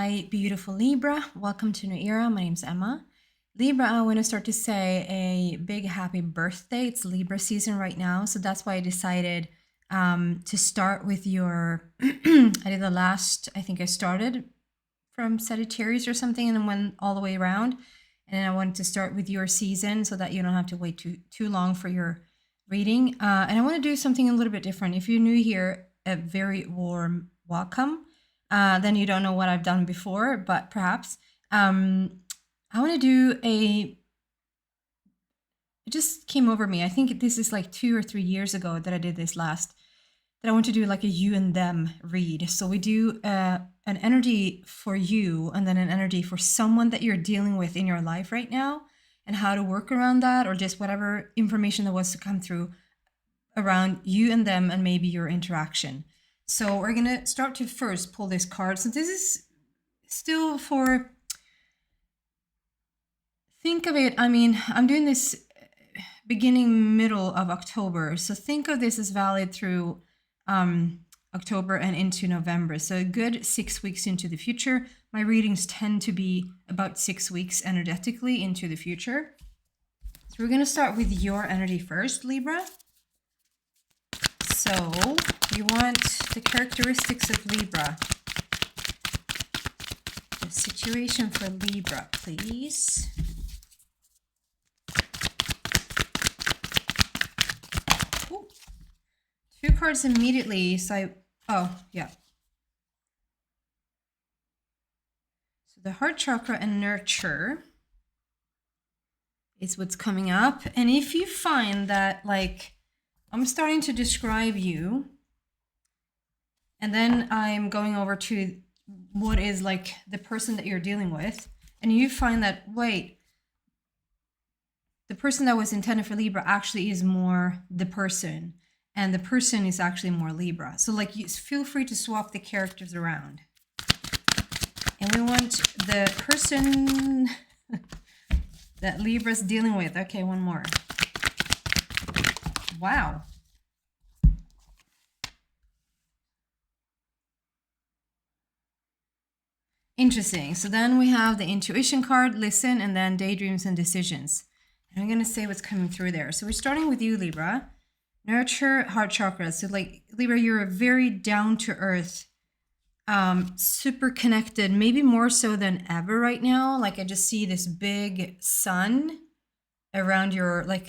Hi, beautiful Libra. Welcome to New Era. My name's Emma. Libra, I want to start to say a big happy birthday. It's Libra season right now. So that's why I decided to start with your, I did the last, I think I started from Sagittarius or something and then went all the way around. And then I wanted to start with your season so that you don't have to wait too long for your reading. And I want to do something a little bit different. If you're new here, a very warm welcome. Then you don't know what I've done before, but perhaps. I want to do it just came over me. I think this is like 2 or 3 years ago that I did this last, that I want to do like a you and them read. So we do an energy for you and then an energy for someone that you're dealing with in your life right now and how to work around that, or just whatever information that was to come through around you and them and maybe your interaction. So we're going to start to first pull this card. So this is still for, think of it, I mean, I'm doing this beginning middle of October. So think of this as valid through October and into November. So a good 6 weeks into the future. My readings tend to be about 6 weeks energetically into the future. So we're going to start with your energy first, Libra. So you want the characteristics of Libra. The situation for Libra, please. Ooh. 2 cards immediately. So oh, yeah. So the heart chakra and nurture is what's coming up. And if you find that, like, I'm starting to describe you, and then I'm going over to what is like the person that you're dealing with, and you find that, wait, the person that was intended for Libra actually is more the person, and the person is actually more Libra. So like, you feel free to swap the characters around. And we want the person that Libra's dealing with. Okay, one more. Wow. Interesting. So then we have the intuition card, listen, and then daydreams and decisions. And I'm going to say what's coming through there. So we're starting with you, Libra. Nurture, heart chakra. So like, Libra, you're a very down-to-earth, super connected, maybe more so than ever right now. Like, I just see this big sun around your, like,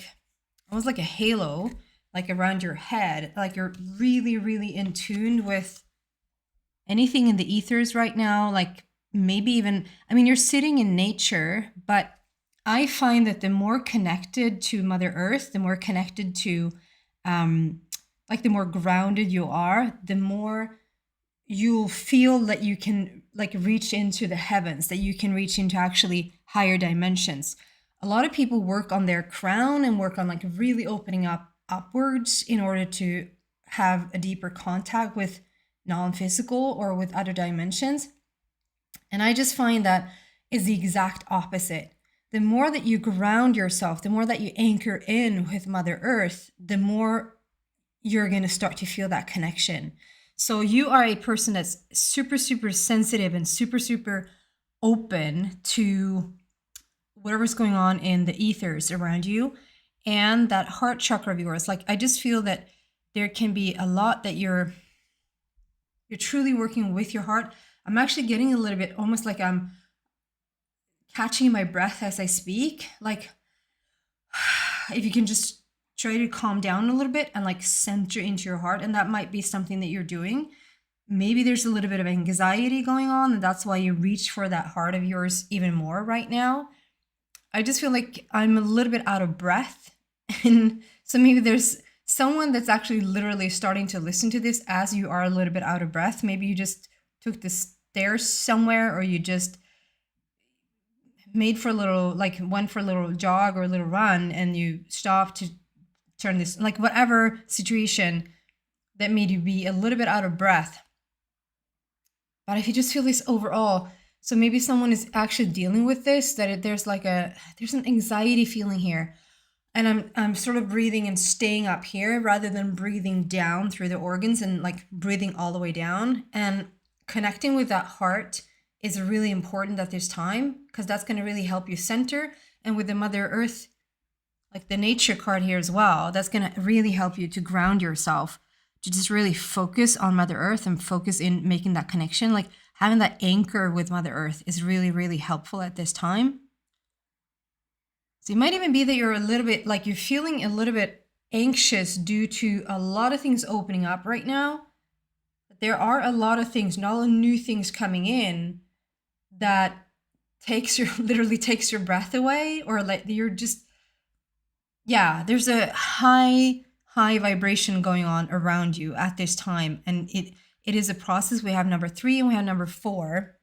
almost like a halo, like around your head. Like, you're really, really in tune with anything in the ethers right now. Like, maybe even, I mean, you're sitting in nature, but I find that the more connected to Mother Earth, the more connected to, like, the more grounded you are, the more you'll feel that you can, like, reach into the heavens, that you can reach into actually higher dimensions. A lot of people work on their crown and work on, like, really opening up upwards in order to have a deeper contact with non-physical or with other dimensions. And I just find that is the exact opposite. The more that you ground yourself, the more that you anchor in with Mother Earth, the more you're going to start to feel that connection. So you are a person that's super, super sensitive and super, super open to whatever's going on in the ethers around you. And that heart chakra of yours, like, I just feel that there can be a lot that you're truly working with your heart. I'm actually getting a little bit almost like I'm catching my breath as I speak. Like, if you can just try to calm down a little bit and, like, center into your heart. And that might be something that you're doing. Maybe there's a little bit of anxiety going on, and that's why you reach for that heart of yours even more right now. I just feel like I'm a little bit out of breath. And so maybe there's someone that's actually literally starting to listen to this as you are a little bit out of breath. Maybe you just took the stairs somewhere, or you just made for a little, like, went for a little jog or a little run, and you stopped to turn this, like, whatever situation that made you be a little bit out of breath. But if you just feel this overall, so maybe someone is actually dealing with this, that there's an anxiety feeling here. And I'm sort of breathing and staying up here rather than breathing down through the organs and, like, breathing all the way down and connecting with that heart is really important at this time, because that's going to really help you center. And with the Mother Earth, like the nature card here as well, that's going to really help you to ground yourself, to just really focus on Mother Earth and focus in making that connection. Like having that anchor with Mother Earth is really, really helpful at this time. So it might even be that you're a little bit, like you're feeling a little bit anxious due to a lot of things opening up right now. There are a lot of things, not all new things coming in that literally takes your breath away, or like you're just, yeah, there's a high vibration going on around you at this time. And it is a process. We have number 3 and we have number 4,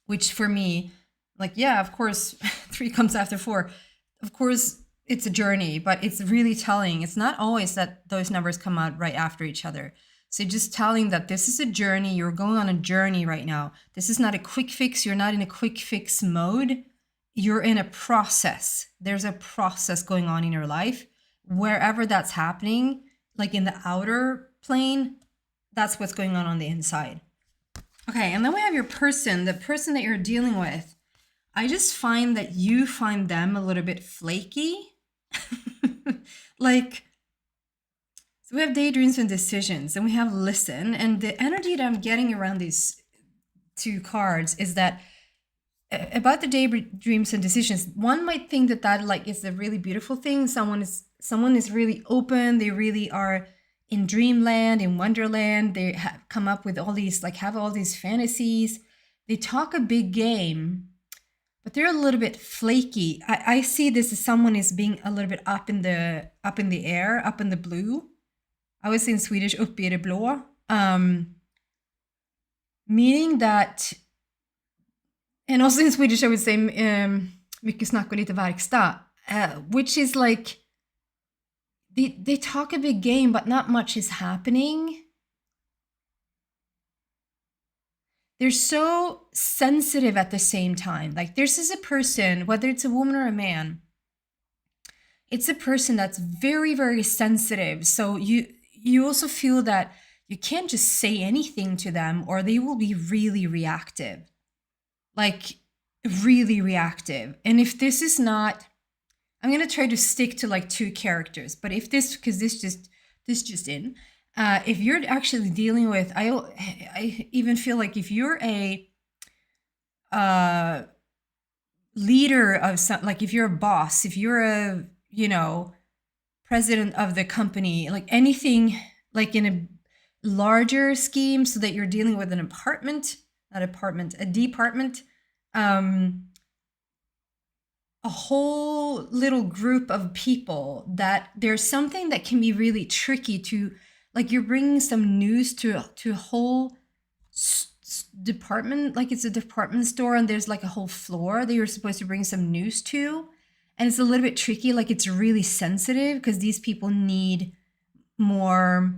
which for me, like, yeah, of course, 3 comes after 4. Of course, it's a journey, but it's really telling. It's not always that those numbers come out right after each other. So just telling that this is a journey. You're going on a journey right now. This is not a quick fix. You're not in a quick fix mode. You're in a process. There's a process going on in your life. Wherever that's happening, like in the outer plane, that's what's going on the inside. Okay, and then we have your person, the person that you're dealing with. I just find that you find them a little bit flaky. Like, so we have daydreams and decisions, and we have listen. And the energy that I'm getting around these 2 cards is that about the daydreams and decisions, one might think that like is a really beautiful thing. Someone is really open. They really are in dreamland, in wonderland. They have come up with all these, like, have all these fantasies. They talk a big game, but they're a little bit flaky. I see this as someone is being a little bit up in the air, up in the blue. I would say in Swedish, uppe i det blå. Meaning that, and also in Swedish I would say mycket snack och lite verkstad, which is like they talk a big game, but not much is happening. They're so sensitive at the same time. Like this is a person, whether it's a woman or a man, it's a person that's very, very sensitive. So you also feel that you can't just say anything to them, or they will be really reactive. Like really reactive. And if this is not, I'm going to try to stick to like 2 characters, but if this, because this just in, if you're actually dealing with, I even feel like if you're a leader of some, like if you're a boss, if you're a, president of the company, like anything like in a larger scheme, so that you're dealing with a department, a whole little group of people, that there's something that can be really tricky to, like you're bringing some news to a whole department, like it's a department store and there's like a whole floor that you're supposed to bring some news to. And it's a little bit tricky, like it's really sensitive because these people need more,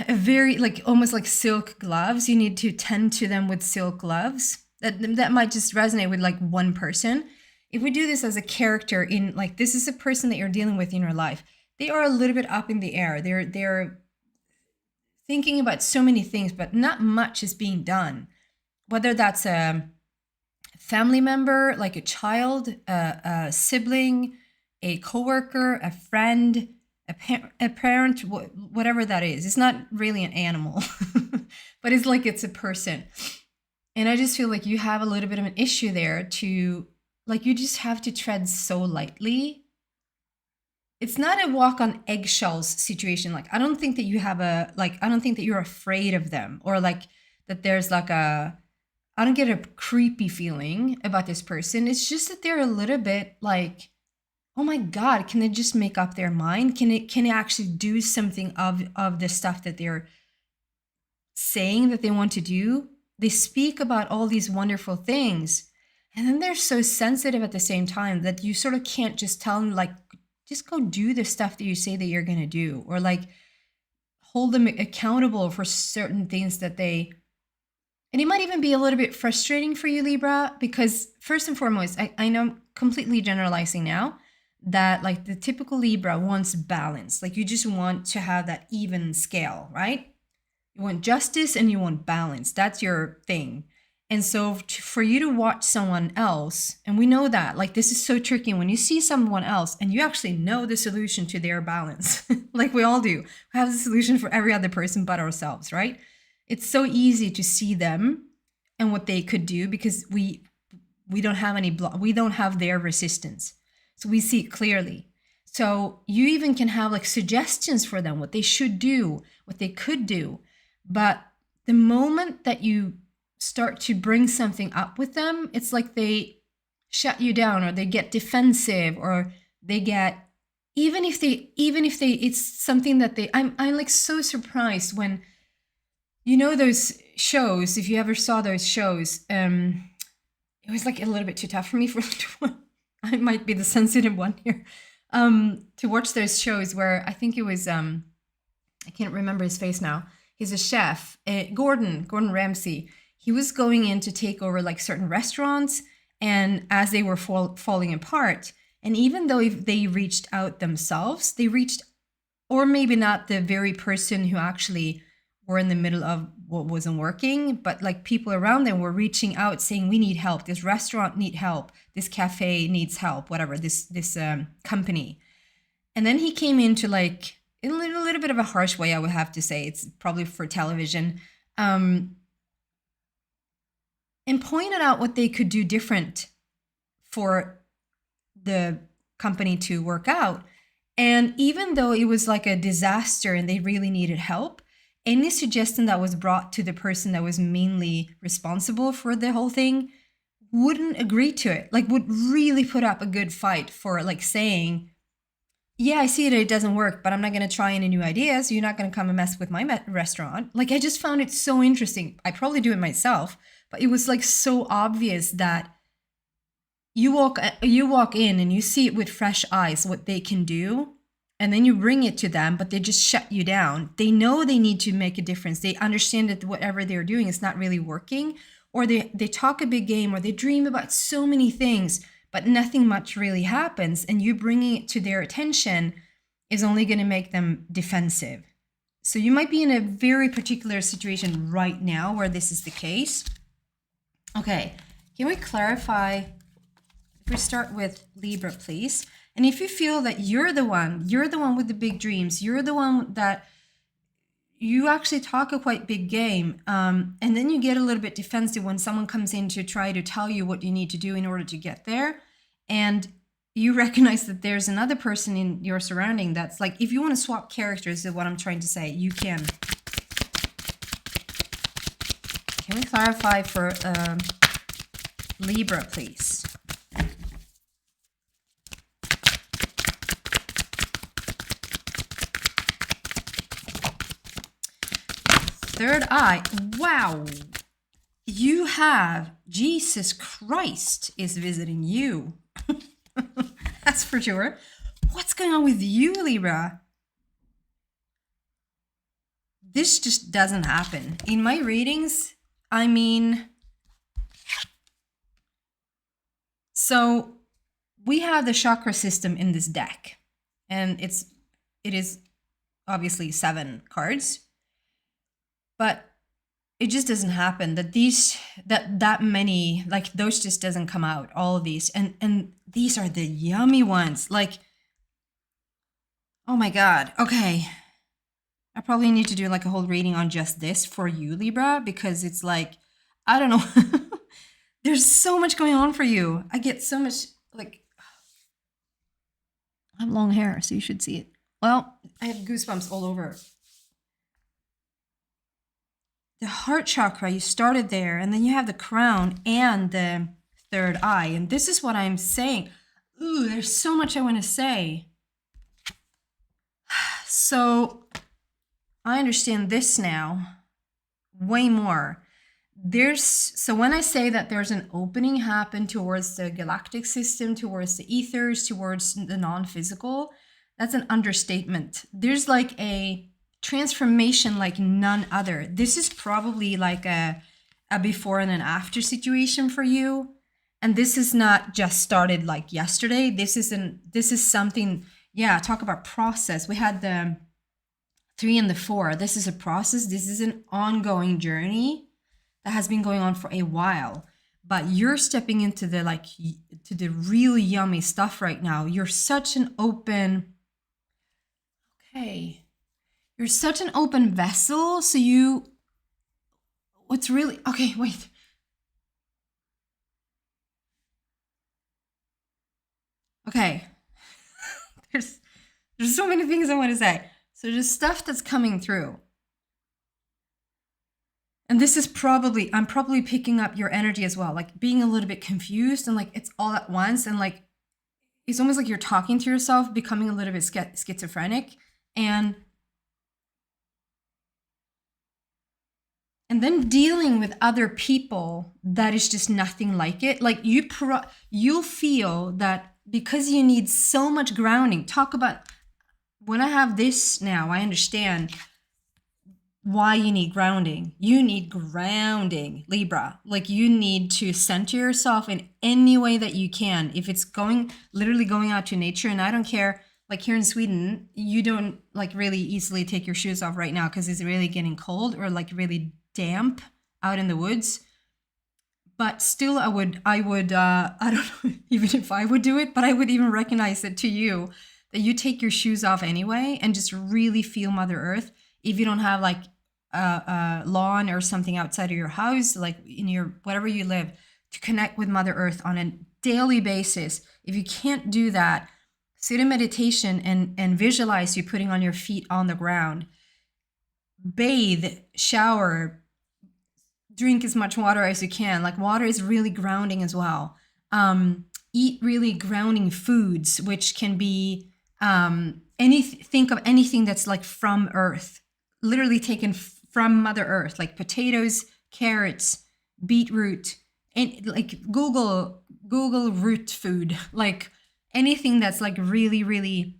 a very, like almost like silk gloves. You need to tend to them with silk gloves. That might just resonate with like one person. If we do this as a character in, like, this is a person that you're dealing with in your life, they are a little bit up in the air. They're thinking about so many things, but not much is being done. Whether that's a family member, like a child, a sibling, a coworker, a friend, a parent, whatever that is. It's not really an animal, but it's like it's a person. And I just feel like you have a little bit of an issue there to, like, you just have to tread so lightly. It's not a walk on eggshells situation. Like, I don't think that you have I don't think that you're afraid of them, or like that there's like I don't get a creepy feeling about this person. It's just that they're a little bit like, oh my God, can they just make up their mind? Can they actually do something of the stuff that they're saying that they want to do? They speak about all these wonderful things, and then they're so sensitive at the same time that you sort of can't just tell them, like, just go do the stuff that you say that you're going to do, or like hold them accountable for certain things that they, and it might even be a little bit frustrating for you, Libra, because first and foremost, I know I'm completely generalizing now, that like the typical Libra wants balance. Like you just want to have that even scale, right? You want justice and you want balance. That's your thing. And so for you to watch someone else, and we know that, like, this is so tricky when you see someone else and you actually know the solution to their balance, like we all do. We have the solution for every other person but ourselves, right? It's so easy to see them and what they could do because we don't have we don't have their resistance. So we see it clearly. So you even can have like suggestions for them, what they should do, what they could do. But the moment that you start to bring something up with them, it's like they shut you down, or they get defensive, or they get, even if they it's something that I'm like so surprised when, you know, those shows, if you ever saw those shows, it was like a little bit too tough for me for I might be the sensitive one here, to watch those shows where I think it was I can't remember his face now. He's a chef, Gordon Ramsay. He was going in to take over like certain restaurants, and as they were falling apart, and even though if they reached out themselves, they reached, or maybe not the very person who actually were in the middle of what wasn't working, but like people around them were reaching out saying, we need help, this restaurant need help, this cafe needs help, whatever, this company. And then he came into like, in a little bit of a harsh way, I would have to say, it's probably for television, and pointed out what they could do different for the company to work out. And even though it was like a disaster and they really needed help, any suggestion that was brought to the person that was mainly responsible for the whole thing wouldn't agree to it, like would really put up a good fight for like saying, yeah, I see that it doesn't work, but I'm not going to try any new ideas. You're not going to come and mess with my restaurant. Like, I just found it so interesting. I probably do it myself, but it was like so obvious that you walk in and you see it with fresh eyes, what they can do. And then you bring it to them, but they just shut you down. They know they need to make a difference. They understand that whatever they're doing is not really working, or they talk a big game, or they dream about so many things, but nothing much really happens. And you bringing it to their attention is only going to make them defensive. So you might be in a very particular situation right now where this is the case. Okay, can we clarify? If we start with Libra, please. And if you feel that you're the one with the big dreams, you're the one that you actually talk a quite big game, and then you get a little bit defensive when someone comes in to try to tell you what you need to do in order to get there, and you recognize that there's another person in your surrounding that's like, if you want to swap characters is what I'm trying to say, you can. Can we clarify for Libra, please? Third eye. Wow. You have Jesus Christ is visiting you. That's for sure. What's going on with you, Libra? This just doesn't happen. In my readings, I mean, so we have the chakra system in this deck, and it is obviously 7 cards. But it just doesn't happen that that many, like those just doesn't come out, all of these. And these are the yummy ones. Like, oh my God. Okay. I probably need to do like a whole reading on just this for you, Libra, because it's like, I don't know. There's so much going on for you. I get so much, like, I have long hair, so you should see it. Well, I have goosebumps all over. The heart chakra, you started there, and then you have the crown and the third eye. And this is what I'm saying. Ooh, there's so much I want to say. So I understand this now way more. So when I say that there's an opening happen towards the galactic system, towards the ethers, towards the non-physical, that's an understatement. There's like a transformation like none other. This is probably like a before and an after situation for you. And this is not just started like yesterday. This is something, yeah, talk about process. We had the 3 and the 4, this is a process. This is an ongoing journey that has been going on for a while. But you're stepping into the to the really yummy stuff right now. You're such an open, okay. You're such an open vessel. So what's really, okay, wait. Okay. there's so many things I want to say. So there's stuff that's coming through. And this is I'm probably picking up your energy as well, like being a little bit confused and like it's all at once. And like, it's almost like you're talking to yourself, becoming a little bit schizophrenic. And then dealing with other people that is just nothing like it. Like you'll feel that because you need so much grounding. Talk about, when I have this now, I understand why you need grounding. You need grounding, Libra. Like you need to center yourself in any way that you can. If it's literally going out to nature, and I don't care, like here in Sweden, you don't like really easily take your shoes off right now because it's really getting cold or like really damp out in the woods. But still I would I don't know even if I would do it, but I would even recognize it to you that you take your shoes off anyway and just really feel Mother Earth. If you don't have like a lawn or something outside of your house, like in your wherever you live, to connect with Mother Earth on a daily basis. If you can't do that, sit in meditation and visualize you putting on your feet on the ground. Bathe, shower, drink as much water as you can. Like water is really grounding as well. Eat really grounding foods, which can be think of anything that's like from Earth, literally taken from Mother Earth, like potatoes, carrots, beetroot, and like Google root food, like anything that's like really, really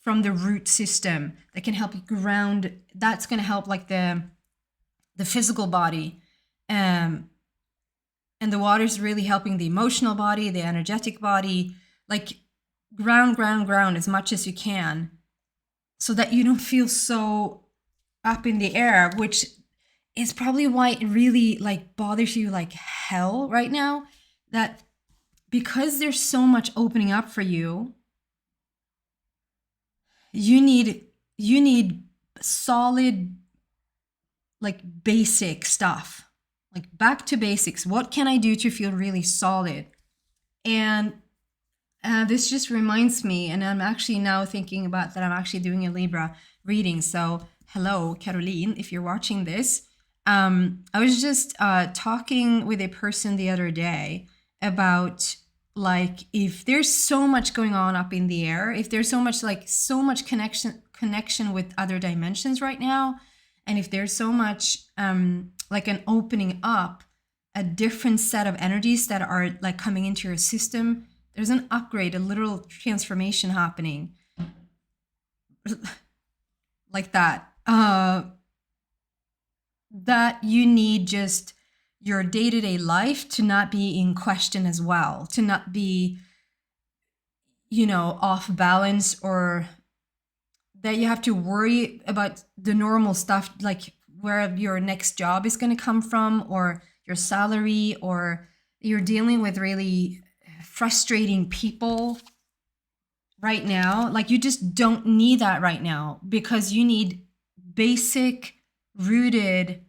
from the root system that can help you ground. That's going to help like the physical body. And the water is really helping the emotional body, the energetic body, like ground as much as you can so that you don't feel so up in the air, which is probably why it really like bothers you like hell right now. That because there's so much opening up for you, you need solid, like basic stuff, like back to basics. What can I do to feel really solid? And this just reminds me, and I'm actually now thinking about that I'm actually doing a Libra reading. So hello, Caroline, if you're watching this. I was just talking with a person the other day about like if there's so much going on up in the air, if there's so much connection with other dimensions right now, and if there's so much like an opening up, a different set of energies that are like coming into your system, there's an upgrade, a literal transformation happening like that. That you need just your day-to-day life to not be in question as well, to not be, off balance, or that you have to worry about the normal stuff, like where your next job is going to come from, or your salary, or you're dealing with really frustrating people right now. Like you just don't need that right now, because you need basic, rooted,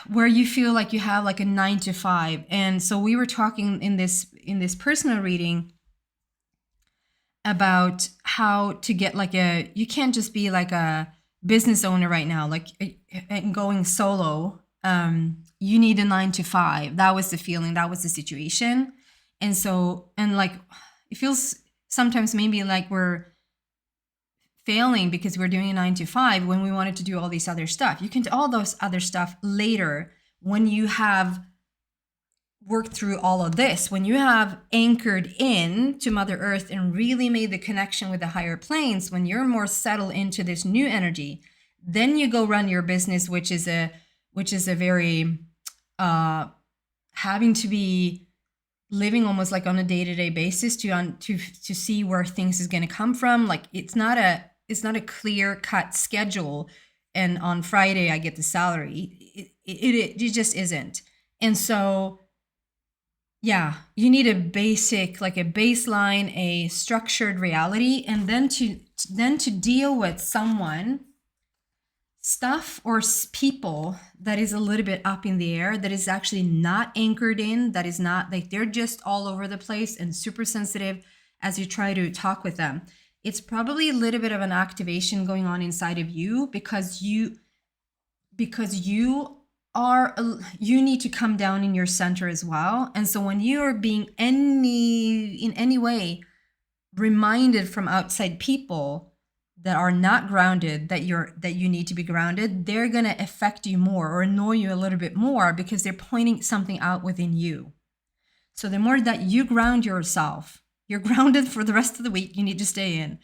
where you feel like you have like a 9 to 5. And so we were talking in this personal reading about how to get like you can't just be like a business owner right now, like and going solo. You need a 9 to 5. That was the feeling, that was the situation. And so, and like, it feels sometimes maybe like we're failing because we're doing a 9 to 5 when we wanted to do all these other stuff. You can do all those other stuff later when you have worked through all of this, when you have anchored in to Mother Earth and really made the connection with the higher planes, when you're more settled into this new energy, then you go run your business, which is a very having to be living almost like on a day-to-day basis to see where things is going to come from. Like it's not a clear cut schedule. And on Friday I get the salary. It just isn't. And so, yeah, you need a basic, like a baseline, a structured reality, and then to deal with someone, stuff, or people that is a little bit up in the air, that is actually not anchored in, that is not like, they're just all over the place and super sensitive as you try to talk with them. It's probably a little bit of an activation going on inside of you, because you need to come down in your center as well. And so when you are being in any way reminded from outside people that are not grounded, that you need to be grounded, they're going to affect you more or annoy you a little bit more, because they're pointing something out within you. So the more that you ground yourself, you're grounded for the rest of the week, you need to stay in.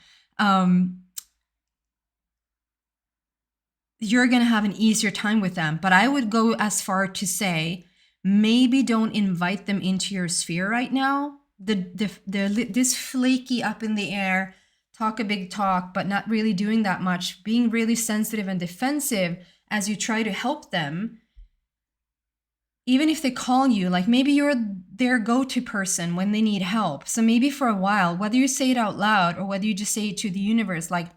You're going to have an easier time with them. But I would go as far to say, maybe don't invite them into your sphere right now. This flaky, up in the air, talk a big talk, but not really doing that much, being really sensitive and defensive as you try to help them. Even if they call you, like maybe you're their go-to person when they need help. So maybe for a while, whether you say it out loud or whether you just say it to the universe, like,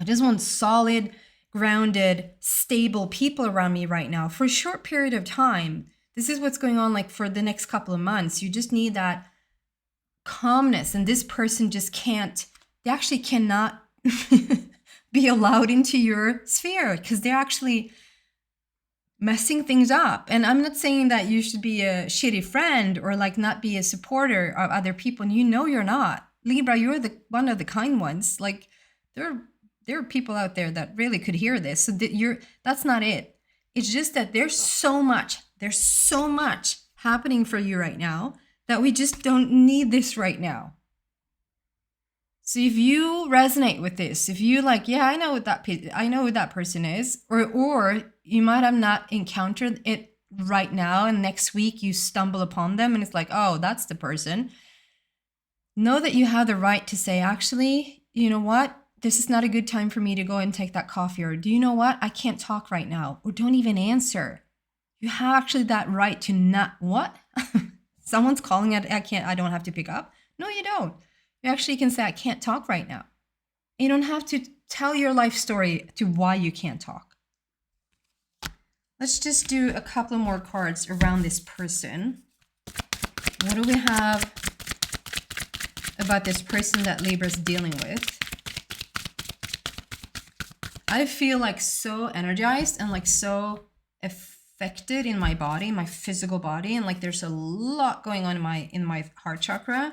I just want solid, grounded, stable people around me right now for a short period of time. This is what's going on, like for the next couple of months. You just need that calmness, and this person just they actually cannot be allowed into your sphere, because they're actually messing things up. And I'm not saying that you should be a shitty friend or like not be a supporter of other people. And you know you're not. Libra, you're one of the kind ones. Like there are people out there that really could hear this. So that's not it. It's just that there's so much happening for you right now that we just don't need this right now. So if you resonate with this, if you like, yeah, I know what that person is, or you might have not encountered it right now, and next week you stumble upon them and it's like, oh, that's the person. Know that you have the right to say, actually, you know what? This is not a good time for me to go and take that coffee, or do you know what? I can't talk right now, or don't even answer. You have actually that right to not, what? Someone's calling it, I don't have to pick up. No, you don't. You actually can say, I can't talk right now. You don't have to tell your life story to why you can't talk. Let's just do a couple more cards around this person. What do we have about this person that Libra's dealing with? I feel like so energized and like so affected in my body, my physical body, and like there's a lot going on in my heart chakra.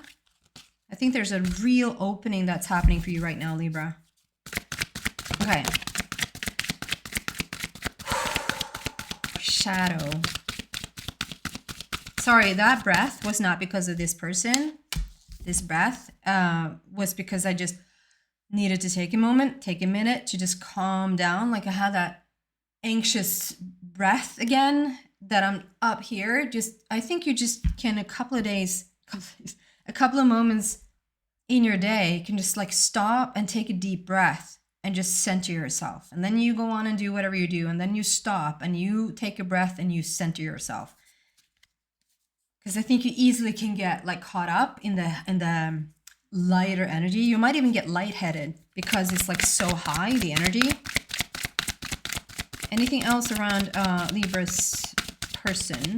I think there's a real opening that's happening for you right now, Libra. Okay. Shadow. Sorry, that breath was not because of this person. This breath was because I just needed to take a minute to just calm down. Like I had that anxious breath again, that I'm up here. I think you just can a couple of moments in your day, you can just like stop and take a deep breath and just center yourself. And then you go on and do whatever you do. And then you stop and you take a breath and you center yourself. Because I think you easily can get like caught up in the lighter energy. You might even get lightheaded because it's like so high, the energy. Anything else around Libra's person?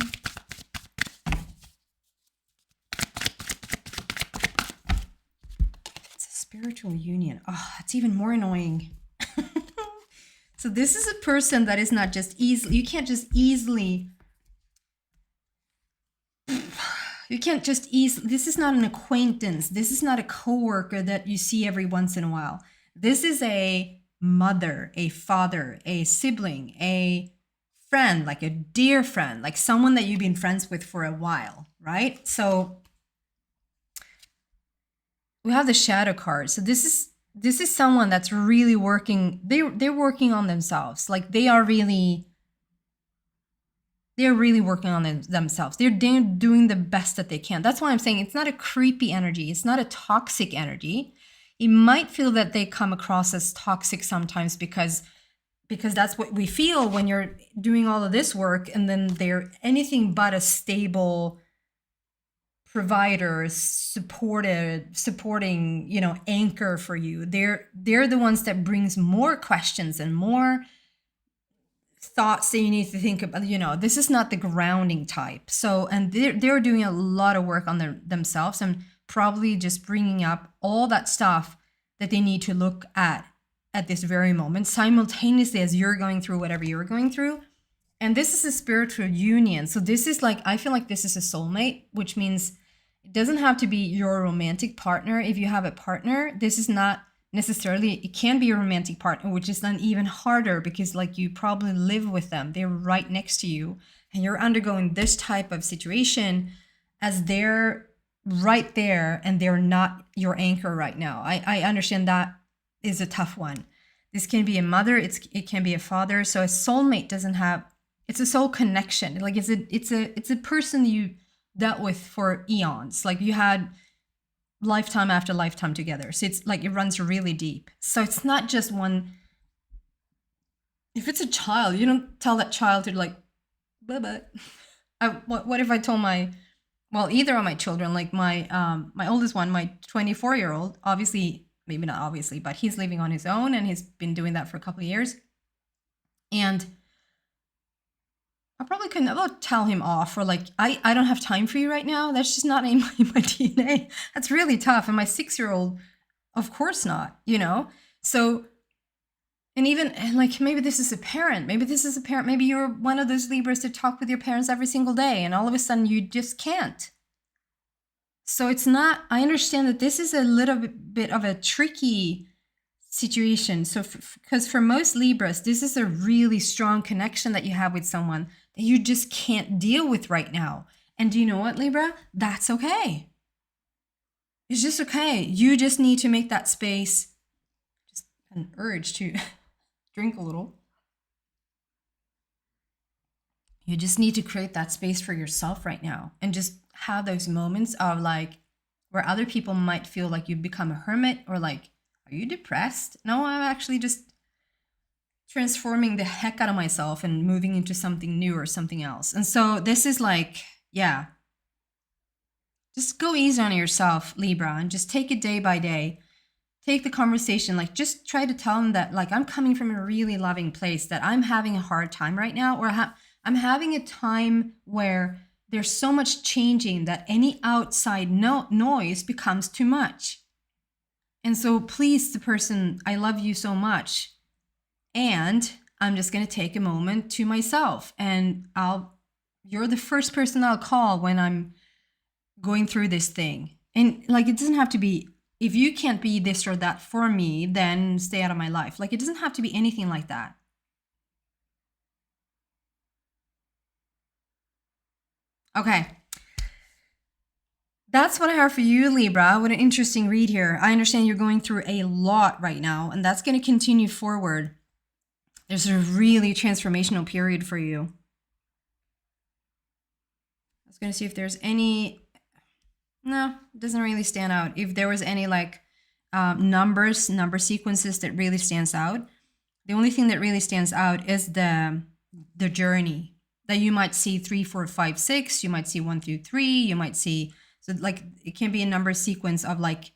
It's a spiritual union. Oh, it's even more annoying. So this is a person that is not just easily, you can't just easily, this is not an acquaintance. This is not a coworker that you see every once in a while. This is a mother, a father, a sibling, a friend, like a dear friend, like someone that you've been friends with for a while, right? So we have the shadow card. So this is someone that's really working. They're working on themselves. Like they're really working on themselves. They're doing the best that they can. That's why I'm saying it's not a creepy energy. It's not a toxic energy. it might feel that they come across as toxic sometimes because that's what we feel when you're doing all of this work, and then they're anything but a stable provider, supporting, you know, anchor for you. They're the ones that brings more questions and more thoughts that you need to think about. You know, this is not the grounding type. So, and they're doing a lot of work on themselves and probably just bringing up all that stuff that they need to look at this very moment, simultaneously as you're going through whatever you're going through. And this is a spiritual union. So this is like, I feel like this is a soulmate, which means it doesn't have to be your romantic partner. If you have a partner, this is not necessarily, it can be a romantic partner, which is then even harder because like you probably live with them. They're right next to you and you're undergoing this type of situation as they're right there and they're not your anchor right now. I understand that is a tough one. This can be a mother, it can be a father. So a soulmate doesn't have, it's a soul connection. Like it's a person you dealt with for eons. Like you had lifetime after lifetime together. So it's like it runs really deep. So it's not just one. If it's a child, you don't tell that child to like, bye-bye. What if I told either of my children, like my oldest one, my 24-year-old, obviously, maybe not obviously, but he's living on his own and he's been doing that for a couple of years. And I probably couldn't tell him off or like, I don't have time for you right now. That's just not in my DNA. That's really tough. And my 6-year-old, of course not, you know? So, and even like, maybe this is a parent. Maybe you're one of those Libras that talk with your parents every single day and all of a sudden you just can't. So it's not, I understand that this is a little bit of a tricky situation. So because for most Libras, this is a really strong connection that you have with someone that you just can't deal with right now. And do you know what, Libra? That's okay. It's just okay. You just need to make that space. Just an urge to drink a little. You just need to create that space for yourself right now and just have those moments of like where other people might feel like you've become a hermit or like, are you depressed? No, I'm actually just transforming the heck out of myself and moving into something new or something else. And so this is like, yeah, just go easy on yourself, Libra, and just take it day by day. Take the conversation, like just try to tell them that like I'm coming from a really loving place, that I'm having a hard time right now, or I'm having a time where there's so much changing that any outside noise becomes too much. And so please, the person, I love you so much. And I'm just going to take a moment to myself and you're the first person I'll call when I'm going through this thing. And like, it doesn't have to be, if you can't be this or that for me, then stay out of my life. Like, it doesn't have to be anything like that. Okay. That's what I have for you, Libra. What an interesting read here. I understand you're going through a lot right now, and that's going to continue forward. There's a really transformational period for you. I was going to see if there's any... No, it doesn't really stand out. If there was any like number sequences that really stands out, the only thing that really stands out is the journey. That you might see 3, 4, 5, 6. You might see 1 through 3. You might see, so like it can be a number sequence of like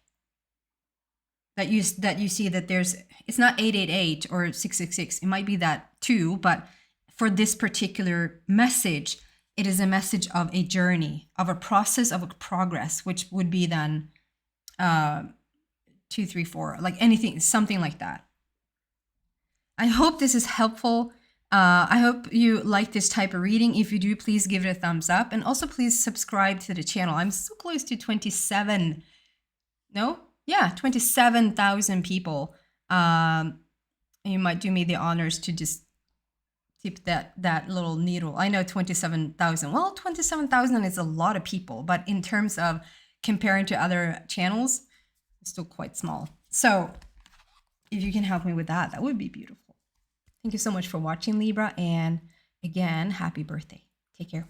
that you see that there's, it's not 888 or 666. It might be that too, but for this particular message, it is a message of a journey, of a process, of a progress, which would be then 2, 3, 4, like anything, something like that. I hope this is helpful. I hope you like this type of reading. If you do, please give it a thumbs up. And also please subscribe to the channel. I'm so close to 27,000 people. You might do me the honors to just tip that little needle. I know 27,000. Well, 27,000 is a lot of people, but in terms of comparing to other channels, it's still quite small. So if you can help me with that, that would be beautiful. Thank you so much for watching, Libra. And again, happy birthday. Take care.